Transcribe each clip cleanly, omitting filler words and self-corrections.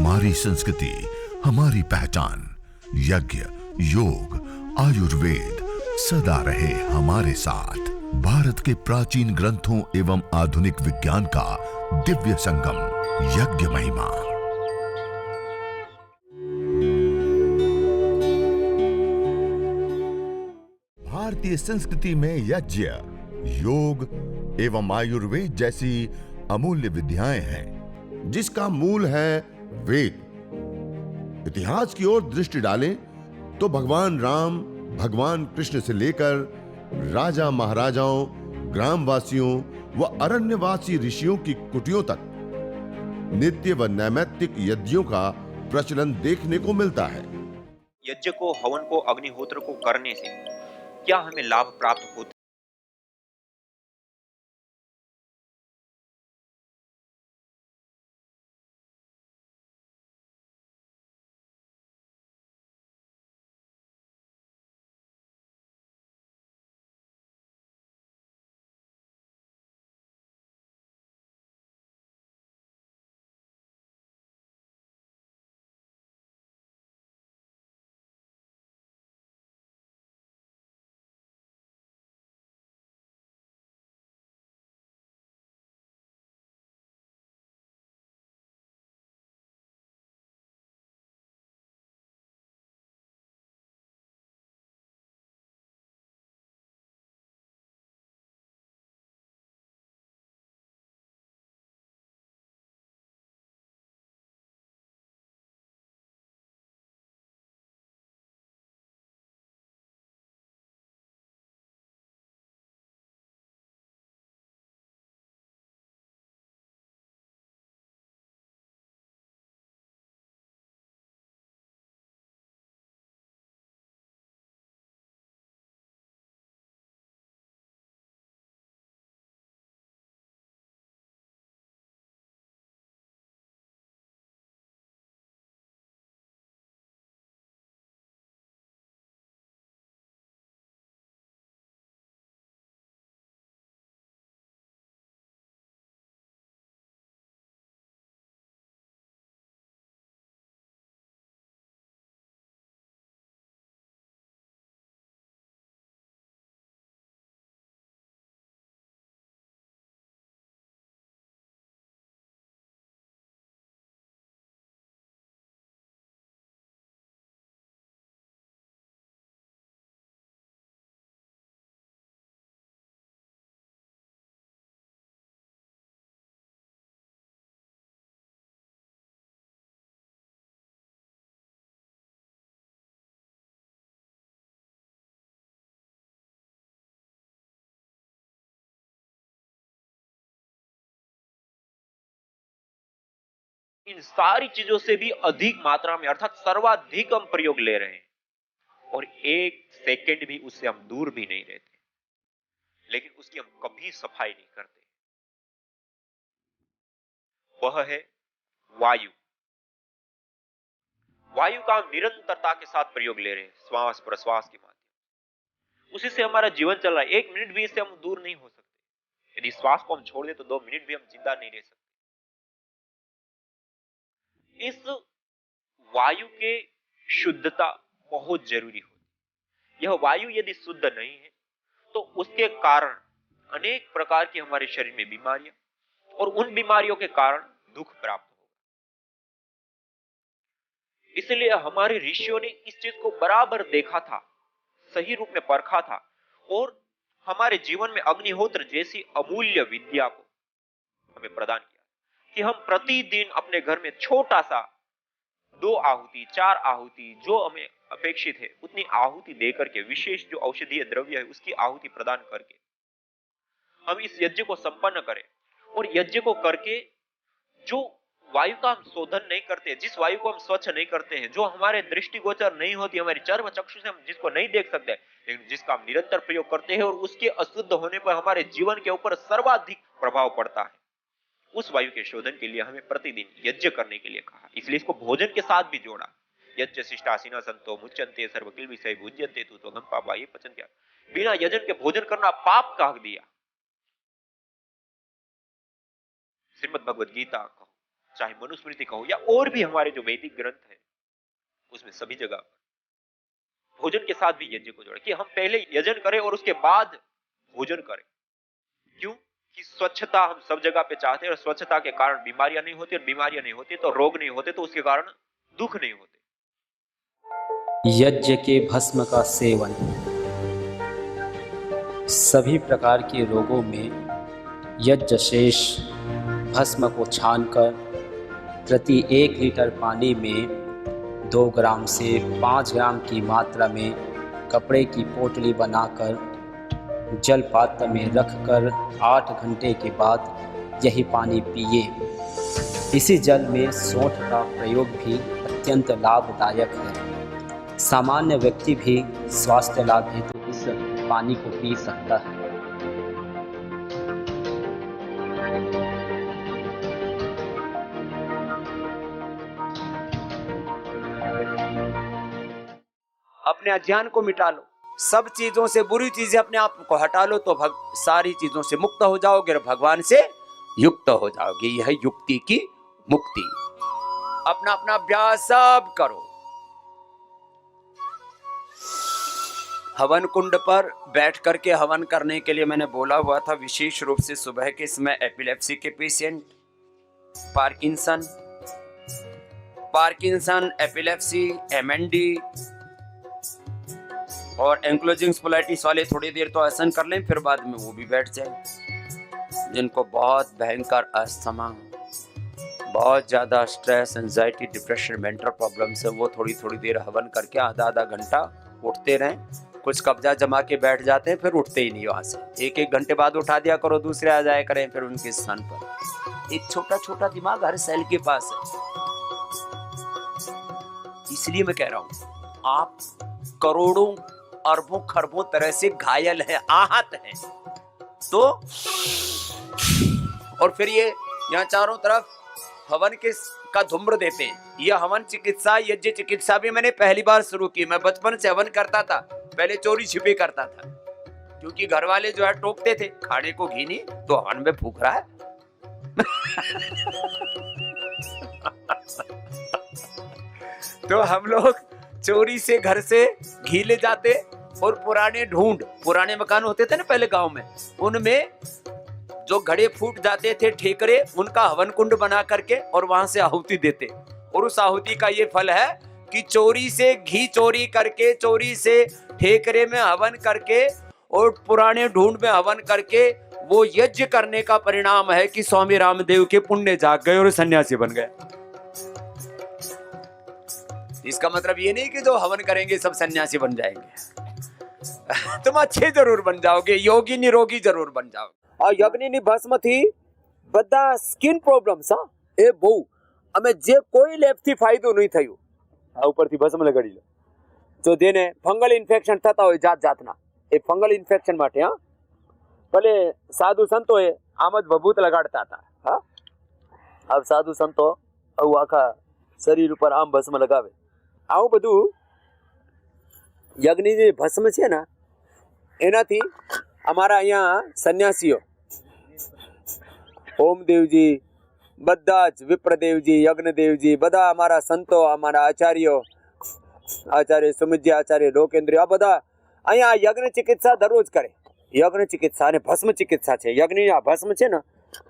हमारी संस्कृति, हमारी पहचान। यज्ञ, योग, आयुर्वेद सदा रहे हमारे साथ। भारत के प्राचीन ग्रंथों एवं आधुनिक विज्ञान का दिव्य संगम, यज्ञ महिमा। भारतीय संस्कृति में यज्ञ, योग एवं आयुर्वेद जैसी अमूल्य विद्याएं हैं, जिसका मूल है वेद। इतिहास की ओर दृष्टि डालें तो भगवान राम, भगवान कृष्ण से लेकर राजा महाराजाओं, ग्रामवासियों व अरण्यवासी ऋषियों की कुटियों तक नित्य व नैमित्तिक यज्ञों का प्रचलन देखने को मिलता है। यज्ञ को, हवन को, अग्निहोत्र को करने से क्या हमें लाभ प्राप्त होता है? इन सारी चीजों से भी अधिक मात्रा में, अर्थात सर्वाधिक हम प्रयोग ले रहे हैं और एक सेकंड भी उससे हम दूर भी नहीं रहते, लेकिन उसकी हम कभी सफाई नहीं करते। वह है वायु। वायु का हम निरंतरता के साथ प्रयोग ले रहे हैं, श्वास प्रश्वास के माध्यम। उसी से हमारा जीवन चल रहा है। एक मिनट भी इससे हम दूर नहीं हो सकते। यदि श्वास को हम छोड़ दें तो 2 मिनट भी हम जिंदा नहीं रह सकते। इस वायु के शुद्धता बहुत जरूरी होती है। यह वायु यदि शुद्ध नहीं है तो उसके कारण अनेक प्रकार की हमारे शरीर में बीमारियां, और उन बीमारियों के कारण दुख प्राप्त होगा। इसलिए हमारे ऋषियों ने इस चीज को बराबर देखा था, सही रूप में परखा था, और हमारे जीवन में अग्निहोत्र जैसी अमूल्य विद्या को हमें प्रदान किया कि हम प्रतिदिन अपने घर में छोटा सा 2 आहुति, 4 आहुति, जो हमें अपेक्षित है उतनी आहुति देकर के, विशेष जो औषधीय द्रव्य है उसकी आहुति प्रदान करके हम इस यज्ञ को संपन्न करें। और यज्ञ को करके जो वायु का हम शोधन नहीं करते, जिस वायु को हम स्वच्छ नहीं करते हैं, जो हमारे दृष्टिगोचर नहीं होती, हमारी चर्म चक्षु से हम जिसको नहीं देख सकते, लेकिन जिसका हम निरंतर प्रयोग करते हैं और उसके अशुद्ध होने पर हमारे जीवन के ऊपर सर्वाधिक प्रभाव पड़ता है, उस वायु के शोधन के लिए हमें प्रतिदिन यज्ञ करने के लिए कहा। इसलिए इसको भोजन के साथ भी जोड़ा। यज्ञ शिष्टासीना संतो मुच्यन्ते सर्वकिल विषय भुज्यन्ते तु त्वगम पापा ये पचन्त्या। बिना यजन के भोजन करना पाप कह दिया। श्रीमद् भगवद गीता चाहे मनुस्मृति का हो या और भी हमारे जो वैदिक ग्रंथ है, उसमें सभी जगह भोजन के साथ भी यज्ञ को जोड़े कि हम पहले यजन करें और उसके बाद भोजन करें। क्यों? कि स्वच्छता हम सब जगह पे चाहते हैं, और स्वच्छता के कारण बीमारियां नहीं होती, और बीमारियां नहीं होती तो रोग नहीं होते, तो उसके कारण दुख नहीं होते। यज्ञ के भस्म का सेवन सभी प्रकार के रोगों में यज्ञ शेष भस्म को छानकर प्रति 1 लीटर पानी में 2 ग्राम से 5 ग्राम की मात्रा में कपड़े की पोटली बनाकर जल पात्र में रखकर 8 घंटे के बाद यही पानी पिए। इसी जल में सौंठ का प्रयोग भी अत्यंत लाभदायक है। सामान्य व्यक्ति भी स्वास्थ्य लाभ हेतु इस पानी को पी सकता है। अपने अज्ञान को मिटा लो, सब चीजों से बुरी चीजें अपने आप को हटा लो तो सारी चीजों से मुक्त हो जाओगे और भगवान से युक्त हो जाओगे। यह युक्ति की मुक्ति। अपना अपना अभ्यास सब करो। हवन कुंड पर बैठ करके हवन करने के लिए मैंने बोला हुआ था, विशेष रूप से सुबह के समय एपिलेप्सी के पेशेंट, पार्किंसन, एपिलेप्सी, एमएनडी और एंक्लोजिंग स्पोलाइटिस वाले थोड़ी देर तो आसन कर लें, फिर बाद में वो भी बैठ जाए। जिनको बहुत भयंकर अस्थमा, बहुत ज़्यादा stress, anxiety, depression, mental problems है, वो थोड़ी थोड़ी देर हवन करके आधा घंटा उठते रहें। कुछ कब्जा जमा के बैठ जाते हैं, फिर उठते ही नहीं वहाँ से। 1 घंटे बाद उठा दिया करो, दूसरे आ जाया करें फिर उनके स्थान पर। एक छोटा छोटा दिमाग हर सेल के पास है। इसलिए मैं कह रहा हूँ, आप करोड़ों अरबों खरबों तरह से घायल हैं, आहत हैं, तो और फिर ये यहाँ चारों तरफ हवन का धूम्र देते हैं। यह हवन चिकित्सा, यज्ञ चिकित्सा भी मैंने पहली बार शुरू की। मैं बचपन से हवन करता था, पहले चोरी छिपे करता था, क्योंकि घर वाले जो है टोकते थे, खाने को घी नहीं तो हवन में फूक रहा है। तो हम लोग चोरी से घर से घी ले जाते और पुराने मकान होते थे ना पहले गांव में, उनमें जो घड़े फूट जाते थे ठेकरे, उनका हवन कुंड बना करके और वहां से आहुति देते। और उस आहुति का ये फल है कि चोरी से घी चोरी करके, चोरी से ठेकरे में हवन करके और पुराने ढूंढ में हवन करके वो यज्ञ करने का परिणाम है कि स्वामी रामदेव के पुण्य जाग गए और सन्यासी बन गए। इसका मतलब ये नहीं कि जो हवन करेंगे सब सन्यासी बन जाएंगे। तुम अच्छे जरूर बन जाओगे, योगी निरोगी जरूर बन जाओगे। और यज्ञनी भस्म थी બધા સ્કિન પ્રોબ્લેમ્સ, હા એ બહુ અમે જે કોઈ લેબથી ફાયદો નહીં થયો, આ ઉપરથી ભસ્મ લગાડી લો। જો જેને ફંગલ ઇન્ફેક્શન થતા હોય જાતના, એ ફંગલ ઇન્ફેક્શન માટે, હા ભલે સાધુ સંતોએ આમ જ ભભૂત લગાડતા હતા, હા अब સાધુ સંતો આવું આખા શરીર ઉપર આમ ભસ્મ લગાવે। આવું બધું યજ્ઞની જે ભસ્મ છે ને, એનાથી અમારા અહીંયા સન્યાસીઓ ઓમદેવજી, બધા જ વિપ્રદેવજી, યજ્ઞદેવજી, બધા અમારા સંતો, અમારા આચાર્યો, આચાર્ય સુમિતજી, આચાર્ય લોકેન્દ્ર, આ બધા અહીંયા યજ્ઞ ચિકિત્સા દરરોજ કરે। યજ્ઞ ચિકિત્સા અને ભસ્મ ચિકિત્સા છે। યજ્ઞની આ ભસ્મ છે ને,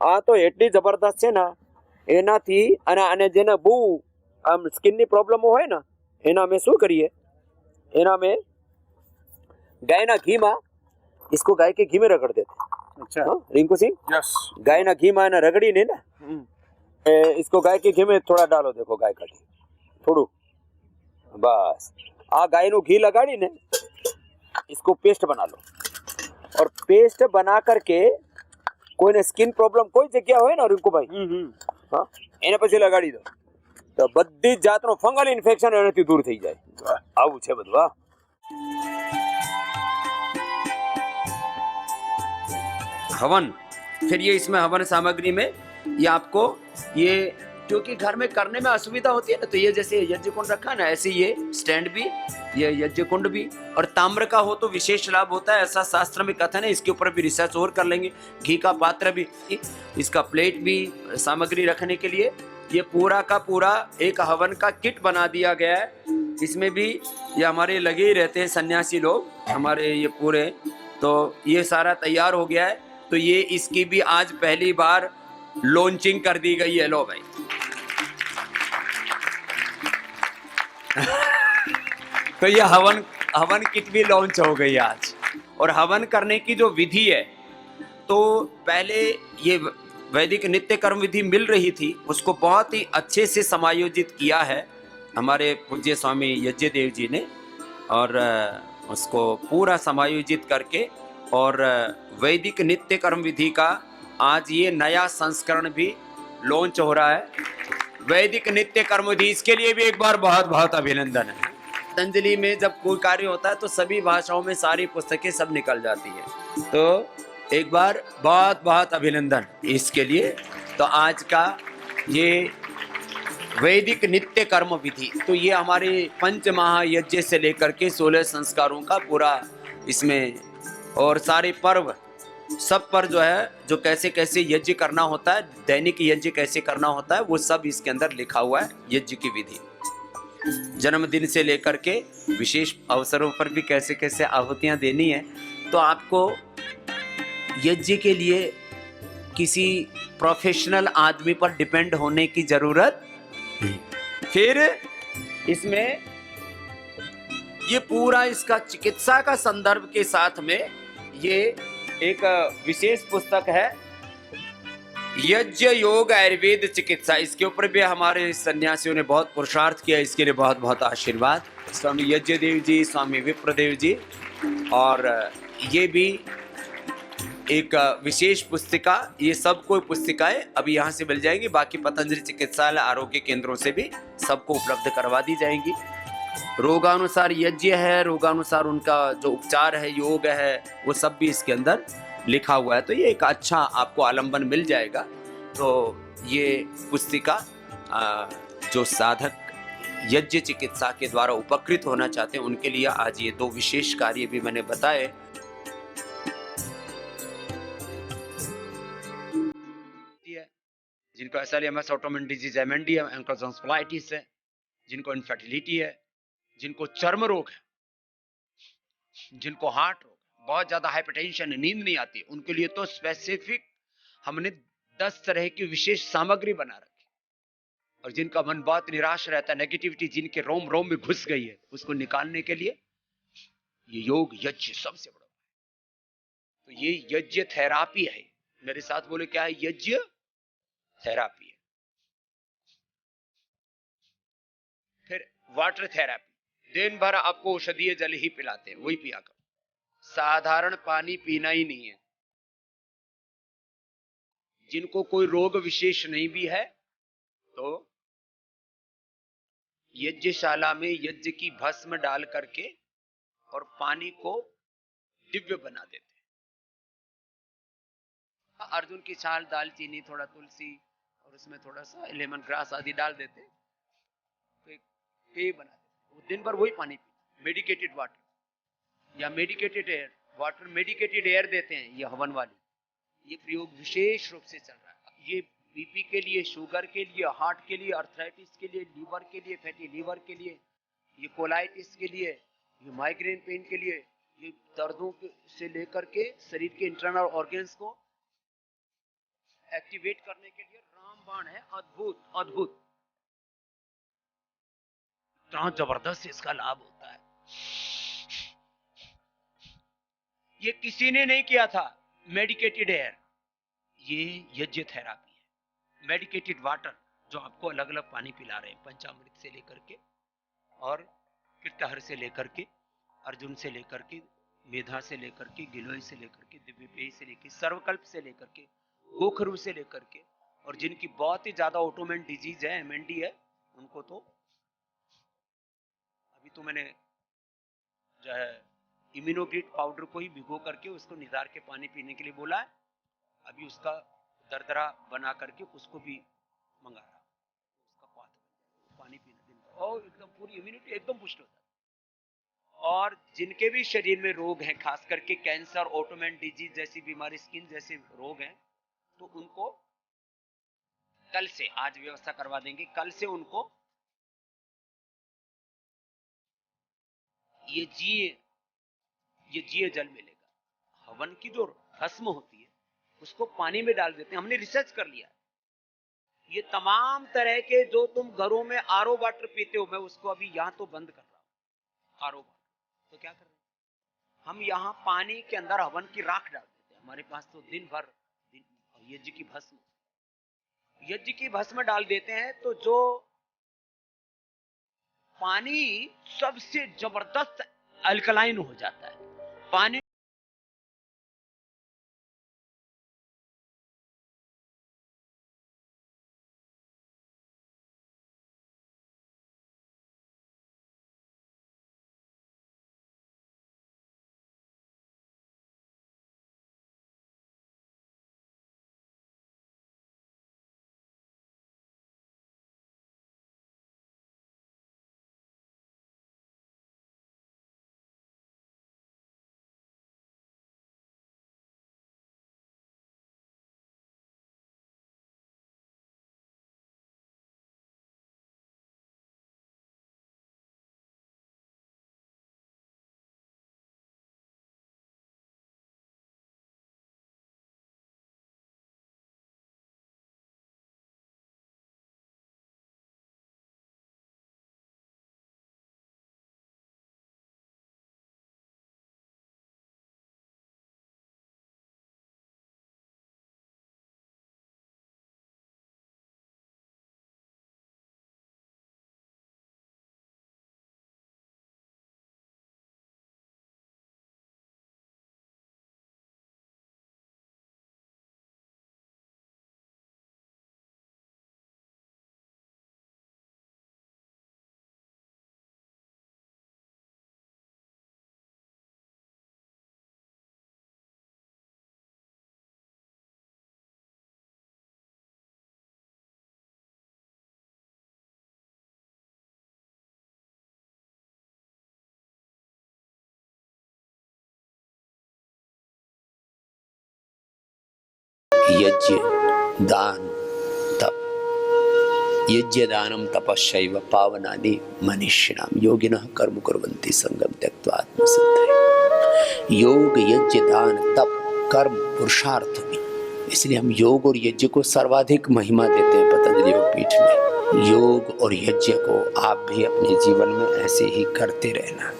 આ તો એટલી જબરદસ્ત છે ને, એનાથી અને જેને બહુ આમ સ્કિનની પ્રોબ્લેમો હોય ને, એના અમે શું કરીએ, એના અમે ગાયના ઘીમાં, इसको गाय के घी में रगड़ देते। अच्छा, रिंकू सिंह, यस, गाय ना घी में रगड़ी नहीं ना, इसको गाय के घी में थोड़ा डालो, देखो गाय का घी थोड़ू, बस आ गाय नो घी लगाड़ी ने, इसको पेस्ट बना लो। और पेस्ट बना करके कोई ने स्किन प्रॉब्लम कोई जगह होय ना रिंकू भाई, हाँ एने પછી લગાડી દો તો બધી જાતનો ફંગલ ઇન્ફેક્શન એનાથી દૂર થઈ જાય। આવું છે બધું। હા, हवन, फिर ये इसमें हवन सामग्री में ये आपको ये, क्योंकि घर में करने में असुविधा होती है ना, तो ये जैसे यज्ञ कुंड रखा ना, ऐसे ये स्टैंड भी, ये यज्ञ कुंड भी, और ताम्र का हो तो विशेष लाभ होता है, ऐसा शास्त्र में कथन है। इसके ऊपर भी रिसर्च और कर लेंगे। घी का पात्र भी, इसका प्लेट भी सामग्री रखने के लिए, ये पूरा का पूरा एक हवन का किट बना दिया गया है। इसमें भी ये हमारे लगे ही रहते हैं सन्यासी लोग हमारे ये पूरे, तो ये सारा तैयार हो गया है। तो ये इसकी भी आज पहली बार लॉन्चिंग कर दी गई है। लो भाई तो ये हवन किट भी लॉन्च हो गई आज। और हवन करने की जो विधि है, तो पहले ये वैदिक नित्य कर्म विधि मिल रही थी, उसको बहुत ही अच्छे से समायोजित किया है हमारे पूज्य स्वामी यज्ञदेव जी ने, और उसको पूरा समायोजित करके और वैदिक नित्य कर्म विधि का आज ये नया संस्करण भी लॉन्च हो रहा है। वैदिक नित्य कर्म विधि, इसके लिए भी एक बार बहुत बहुत अभिनंदन है। पतंजलि में जब कोई कार्य होता है तो सभी भाषाओं में सारी पुस्तकें सब निकल जाती है, तो एक बार बहुत बहुत अभिनंदन इसके लिए। तो आज का ये वैदिक नित्य कर्म विधि, तो ये हमारे पंच महायज्ञ से लेकर के 16 संस्कारों का पूरा इसमें, और सारे पर्व सब पर जो है, जो कैसे कैसे यज्ञ करना होता है, दैनिक यज्ञ कैसे करना होता है, वो सब इसके अंदर लिखा हुआ है। यज्ञ की विधि जन्मदिन से लेकर के विशेष अवसरों पर भी कैसे कैसे आहुतियां देनी है। तो आपको यज्ञ के लिए किसी प्रोफेशनल आदमी पर डिपेंड होने की जरूरत नहीं। फिर इसमें ये पूरा इसका चिकित्सा का संदर्भ के साथ में ये एक विशेष पुस्तक है, यज्ञ योग आयुर्वेद चिकित्सा। इसके ऊपर भी हमारे सन्यासियों ने बहुत पुरुषार्थ किया, इसके लिए बहुत बहुत आशीर्वाद स्वामी यज्ञदेव जी, स्वामी विप्रदेव जी। और ये भी एक विशेष पुस्तिका, ये सब कोई पुस्तिकाएं अभी यहाँ से मिल जाएंगी, बाकी पतंजलि चिकित्सालय आरोग्य केंद्रों से भी सबको उपलब्ध करवा दी जाएंगी। रोगानुसार यज्ञ है, रोगानुसार उनका जो उपचार है, योग है, वो सब भी इसके अंदर लिखा हुआ है। तो ये एक अच्छा आपको आलंबन मिल जाएगा। तो ये पुस्तिका जो साधक यज्ञ चिकित्सा के द्वारा उपकृत होना चाहते हैं उनके लिए आज ये 2 विशेष कार्य भी मैंने बताए। जिनको एसएलएमएस ऑटोइम्यून डिजीज एमएनडी है, एंकोजोस्पाइटिस है, जिनको इनफर्टिलिटी है, जिनको चर्म रोग है, जिनको हार्ट रोग, बहुत ज्यादा हाइपरटेंशन, नींद नहीं आती, उनके लिए तो स्पेसिफिक हमने 10 तरह की विशेष सामग्री बना रखी। और जिनका मन बहुत निराश रहता है, नेगेटिविटी जिनके रोम रोम में घुस गई है, उसको निकालने के लिए ये योग यज्ञ सबसे बड़ा। तो ये यज्ञ थेरापी है। मेरे साथ बोले क्या है? यज्ञ थेरापी है। फिर वाटर थेरापी, दिन भर आपको औषधीय जल ही पिलाते हैं, वही पिया करो, साधारण पानी पीना ही नहीं है। जिनको कोई रोग विशेष नहीं भी है तो यज्ञशाला में यज्ञ की भस्म डाल करके और पानी को दिव्य बना देते हैं। अर्जुन की छाल, दालचीनी, थोड़ा तुलसी और उसमें थोड़ा सा लेमन ग्रास आदि डाल देते, तो एक पेय बना देते। वो दिन भर वही पानी पीते। मेडिकेटेड वाटर या medicated air, water medicated air देते हैं ये हवन वाली। ये प्रयोग विशेष रूप से चल रहा है। ये बीपी के लिए, शुगर के लिए, हार्ट के लिए, अर्थराइटिस के लिए, लीवर के लिए, फैटी लीवर के लिए, ये कोलाइटिस के लिए, ये माइग्रेन पेन के लिए, ये दर्दों से लेकर के शरीर के इंटरनल ऑर्गन्स को एक्टिवेट करने के लिए रामबाण है। अद्भुत अद्भुत, इतना जबरदस्त इसका लाभ होता है। ये किसी ने नहीं किया था। मेडिकेटेड एयर, ये यज्ञ थेरापी है। मेडिकेटेड वाटर, जो आपको अलग अलग पानी पिला रहे हैं, पंचामृत से लेकर के और किरतहर से लेकर के, अर्जुन से लेकर के, मेधा से लेकर के, गिलोय से लेकर के, दिव्यपेय से लेकर, सर्वकल्प से लेकर के, गोखरू से लेकर के, और जिनकी बहुत ही ज्यादा ऑटोइम्यून डिजीज है, एमएनडी है, उनको तो अभी तो मैंने जो है इम्यूनोग्लिट पाउडर को ही भिगो करके उसको निधार के पानी पीने के लिए बोला है। अभी उसका दरदरा बना करके उसको भी मंगा रहा, उसका पानी पीना दिन और एकदम पूरी इम्यूनिटी एकदम पुष्ट होता है। और जिनके भी शरीर में रोग हैं, खास करके कैंसर, ऑटोइम्यून डिजीज जैसी बीमारी, स्किन जैसे रोग हैं, तो उनको कल से, आज व्यवस्था करवा देंगे, कल से उनको ये जिए जल मिलेगा। हवन की जो भस्म होती है उसको पानी में डाल देते हैं। हमने रिसर्च कर लिया, ये तमाम तरह के जो तुम घरों में आरओ वाटर पीते हो, मैं उसको अभी यहाँ तो बंद कर रहा हूँ आरओ वाटर। तो क्या कर रहे हैं हम, यहाँ पानी के अंदर हवन की राख डाल देते हैं। हमारे पास तो दिन भर यज्ञ की भस्म डाल देते हैं, तो जो पानी सबसे जबरदस्त अल्कलाइन हो जाता है। पानी यज्ञ दान तप, यज्ञ दानम तपस्यैव पावनानि मनीषिणाम योगिनः कर्म कुर्वन्ति संगम त्यक्त्वा आत्मसिद्धये। योग, यज्ञ, दान, तप, कर्म, पुरुषार्थ भी, इसलिए हम योग और यज्ञ को सर्वाधिक महिमा देते हैं पतंजलि योग पीठ में। योग और यज्ञ को आप भी अपने जीवन में ऐसे ही करते रहना।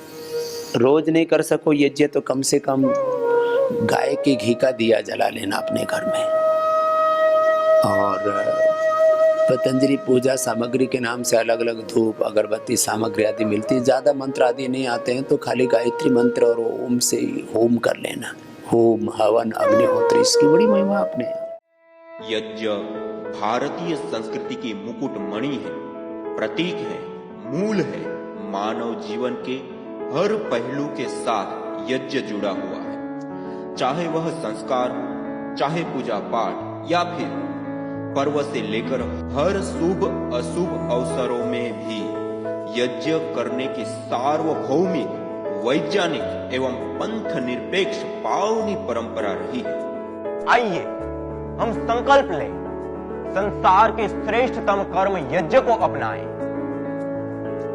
रोज नहीं कर सको यज्ञ तो कम से कम गाय के घी का दिया जला लेना अपने घर में। और पतंजलि पूजा सामग्री के नाम से अलग अलग धूप, अगरबत्ती सामग्री आदि मिलती है। ज्यादा मंत्र आदि नहीं आते हैं तो खाली गायत्री मंत्र और ओम से होम कर लेना। होम, हवन, अग्निहोत्र, इसकी बड़ी महिमा अपने। यज्ञ भारतीय संस्कृति की मुकुट मणि है, प्रतीक है, मूल है। मानव जीवन के हर पहलू के साथ यज्ञ जुड़ा हुआ है, चाहे वह संस्कार हो, चाहे पूजा पाठ या फिर पर्व से लेकर हर शुभ अशुभ अवसरों में भी यज्ञ करने की सार्वभौमिक, वैज्ञानिक एवं पंथ निरपेक्ष पावनी परंपरा रही है। आइए हम संकल्प लें, संसार के श्रेष्ठतम कर्म यज्ञ को अपनाएं।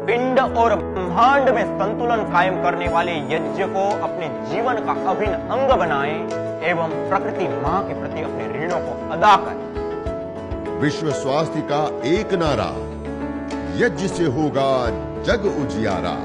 पिंड और ब्रह्मांड में संतुलन कायम करने वाले यज्ञ को अपने जीवन का अभिन्न अंग बनाएं एवं प्रकृति मां के प्रति अपने ऋणों को अदा करें। विश्व स्वास्थ्य का एक नारा, यज्ञ से होगा जग उजियारा।